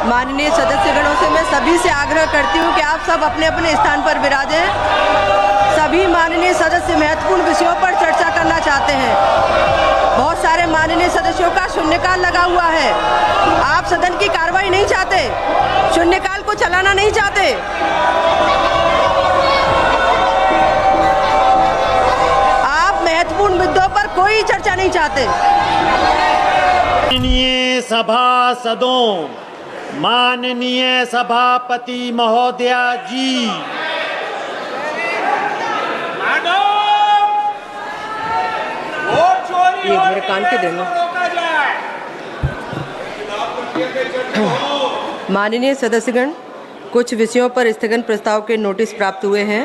माननीय सदस्यगणों से मैं सभी से आग्रह करती हूं कि आप सब अपने अपने स्थान पर विराजें। सभी माननीय सदस्य महत्वपूर्ण विषयों पर चर्चा करना चाहते हैं। बहुत सारे माननीय सदस्यों का शून्यकाल लगा हुआ है। आप सदन की कार्रवाई नहीं चाहते, शून्यकाल को चलाना नहीं चाहते। आप महत्वपूर्ण मुद्दों पर कोई चर्चा नहीं चाहते। माननीय सभासदों, माननीय सभापति महोदया जी, ये मेरे कान के देना। माननीय सदस्यगण, कुछ विषयों पर स्थगन प्रस्ताव के नोटिस प्राप्त हुए हैं।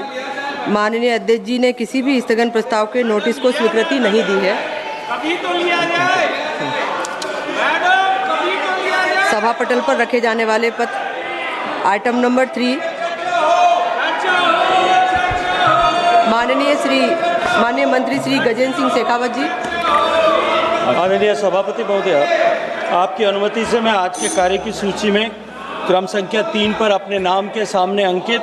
माननीय अध्यक्ष जी ने किसी भी स्थगन प्रस्ताव के नोटिस को स्वीकृति नहीं दी है। कभी तो लिया जाए मैडम, कभी तो लिया जाए। सभा पटल पर रखे जाने वाले पत्र आइटम नंबर 3 माननीय मंत्री श्री गजेंद्र सिंह शेखावत जी। आदरणीय सभापति महोदय, आपकी अनुमति से मैं आज के कार्य की सूची में क्रम संख्या 3 पर अपने नाम के सामने अंकित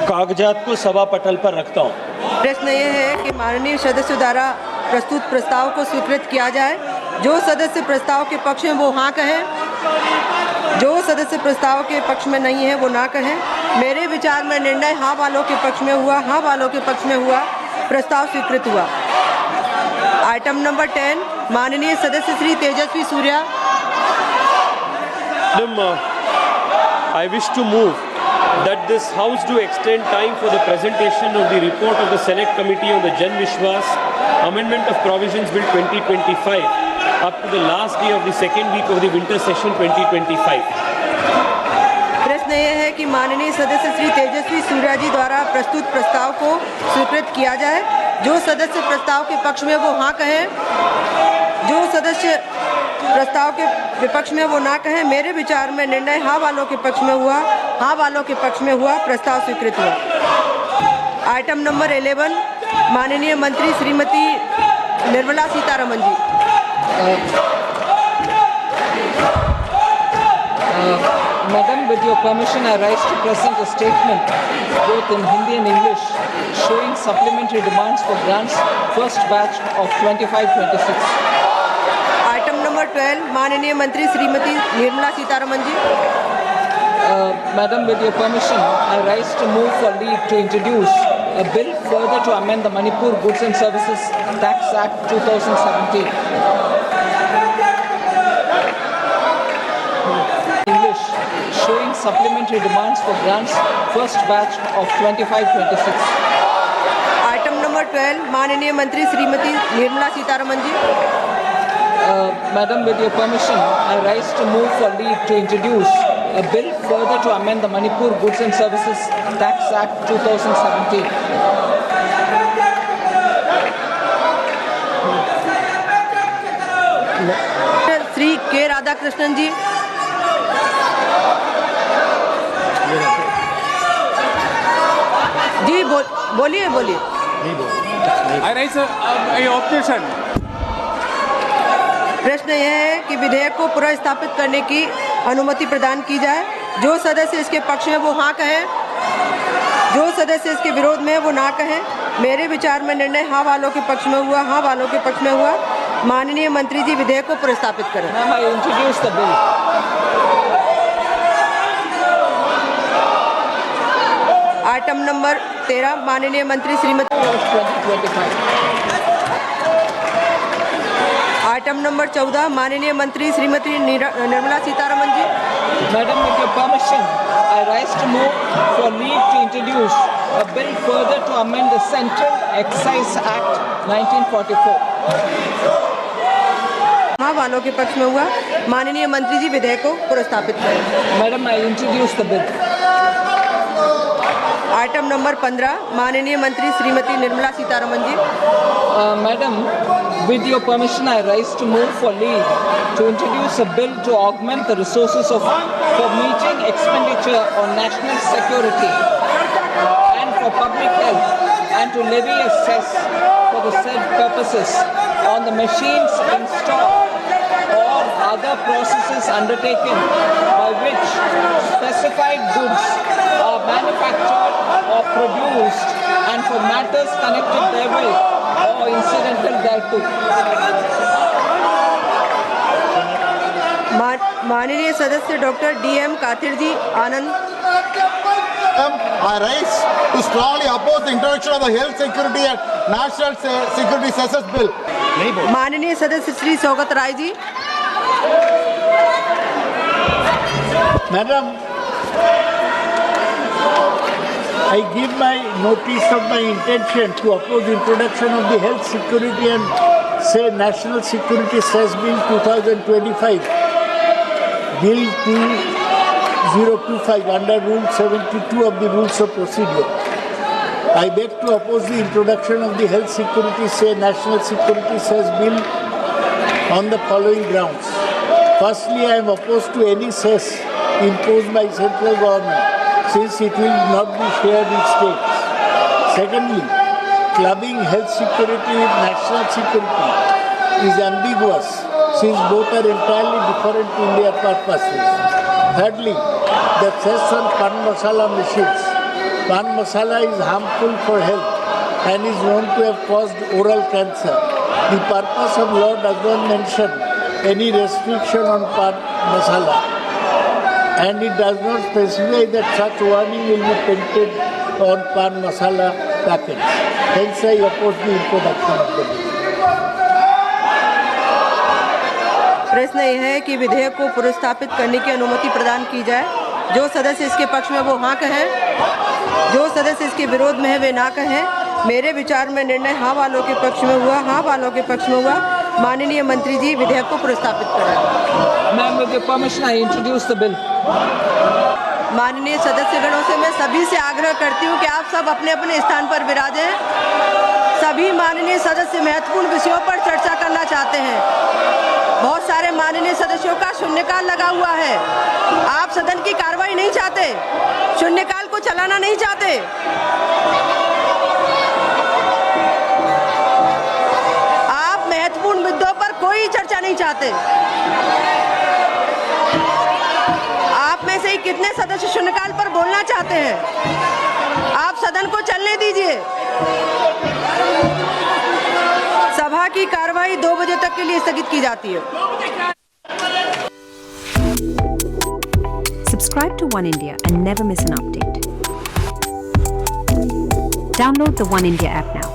कागजात को सभा पटल पर रखता हूँ। प्रश्न ये है कि माननीय सदस्य द्वारा प्रस्तुत प्रस्ताव को स्वीकृत किया जाए। जो सदस्य प्रस्ताव के पक्ष में वो हाँ कहें, जो सदस्य प्रस्ताव के पक्ष में नहीं है वो ना कहें। मेरे विचार में निर्णय हाँ वालों के पक्ष में हुआ, हाँ वालों के पक्ष में हुआ, प्रस्ताव स्वीकृत हुआ। आइटम नंबर 10 माननीय सदस्य Shri Tejasvi Surya. I wish to move that this House do extend time for the presentation of the report of the Select Committee on the Jan Vishwas Amendment of Provisions Bill 2025 up to the last day of the second week of the winter session 2025. प्रश्न ये है कि माननीय सदस्य श्री तेजस्वी सूर्या जी द्वारा प्रस्तुत प्रस्ताव को स्वीकृत किया जाए। जो सदस्य प्रस्ताव के पक्ष में वो हाँ कहें, जो सदस्य प्रस्ताव के विपक्ष में वो ना कहें। मेरे विचार में निर्णय हाँ वालों के पक्ष में हुआ, हाँ वालों के पक्ष में हुआ, प्रस्ताव स्वीकृत हुआ। आइटम नंबर 11 माननीय मंत्री श्रीमती निर्मला सीतारमन जी। Madam, with your permission, I rise to present a statement both in Hindi and English showing supplementary demands for grants first batch of 25-26. Item number 12 माननीय मंत्री श्रीमती निर्मला सीतारमन जी। Madam, with your permission, I rise to move for leave to introduce a bill further to amend the Manipur Goods and Services Tax Act 2017. English showing supplementary demands for grants first batch of 25-26. Item number 12 माननीय मंत्री श्रीमती निर्मला सीतारमन जी। Madam, with your permission, I rise to move for leave to introduce a bill further to amend the Manipur Goods and Services Tax Act 2017. Shri के राधाकृष्णन जी। जी बोलिए बोलिए। I raise a objection. प्रश्न यह है कि विधेयक को पुनर्स्थापित करने की अनुमति प्रदान की जाए। जो सदस्य इसके पक्ष में वो हाँ कहें, जो सदस्य इसके विरोध में वो ना कहें। मेरे विचार में निर्णय हाँ वालों के पक्ष में हुआ, हाँ वालों के पक्ष में हुआ। माननीय मंत्री जी विधेयक को पुनर्स्थापित करें। Ma'am, I introduce the bill. Item number 13 माननीय मंत्री श्रीमती। 2025. आइटम नंबर 14 माननीय मंत्री श्रीमती निर्मला सीतारमन जी। Madam, with your permission, I rise to move for leave to introduce a bill further to amend the Central Excise Act 1944. हाँ वालों के पक्ष में हुआ। माननीय मंत्री जी विधेयक को पुनर्स्थापित करें। Madam, I introduce the bill. Item number 15 माननीय मंत्री श्रीमती निर्मला सीतारमन जी। Madam, with your permission, I rise to move for leave to introduce a bill to augment the resources for meeting expenditure on national security and for public health and to levy a cess for the said purposes on the machines installed or other processes undertaken by which specified goods are manufactured or produced and for matters connected therewith or incidental thereto. माननीय सदस्य doctor DM Kathir ji Anand. I rise to strongly oppose the introduction of the Health Security and National Security Cessus Bill. माननीय सदस्य Shri Saugata Rai ji. Madam, I give my notice of my intention to oppose introduction of the Health Security and National Security Cess Bill 2025, Bill 2025 under Rule 72 of the Rules of Procedure. I beg to oppose the introduction of the Health Security National Security Cess Bill on the following grounds. Firstly, I am opposed to any cess imposed by central government since it will not be shared with states. Secondly, clubbing health security with national security is ambiguous since both are entirely different in their purposes. Thirdly, the cess on pan masala machines. Pan masala is harmful for health and is known to have caused oral cancer. The purpose of law does not mention any restriction on pan masala, and it does not specify that such warning will be painted on pan masala packets. Hence, I oppose the introduction of the bill. प्रश्न यह है कि विधेयक को पुनर्स्थापित करने की अनुमति प्रदान की जाए। जो सदस्य इसके पक्ष में वो हाँ कहें, जो सदस्य इसके विरोध में है वे ना कहें। मेरे विचार में निर्णय हाँ वालों के पक्ष में हुआ, हाँ वालों के पक्ष में हुआ। माननीय मंत्री जी विधेयक को पुनर्स्थापित करें। Ma'am, with your permission, I introduce the bill. माननीय सदस्यगणों से मैं सभी से आग्रह करती हूँ कि आप सब अपने अपने स्थान पर विराजें। सभी माननीय सदस्य महत्वपूर्ण विषयों पर चर्चा करना चाहते हैं। बहुत सारे माननीय सदस्यों का शून्यकाल लगा हुआ है। आप सदन की कार्रवाई नहीं चाहते, शून्यकाल को चलाना नहीं चाहते। आप महत्वपूर्ण मुद्दों पर कोई चर्चा नहीं चाहते। आप में से ही कितने सदस्य शून्यकाल पर बोलना चाहते हैं? आप सदन को चलने दीजिए। सभा की कार्रवाई 2 बजे तक के लिए स्थगित की जाती है। Subscribe to One India and never miss an update. Download the One India app now.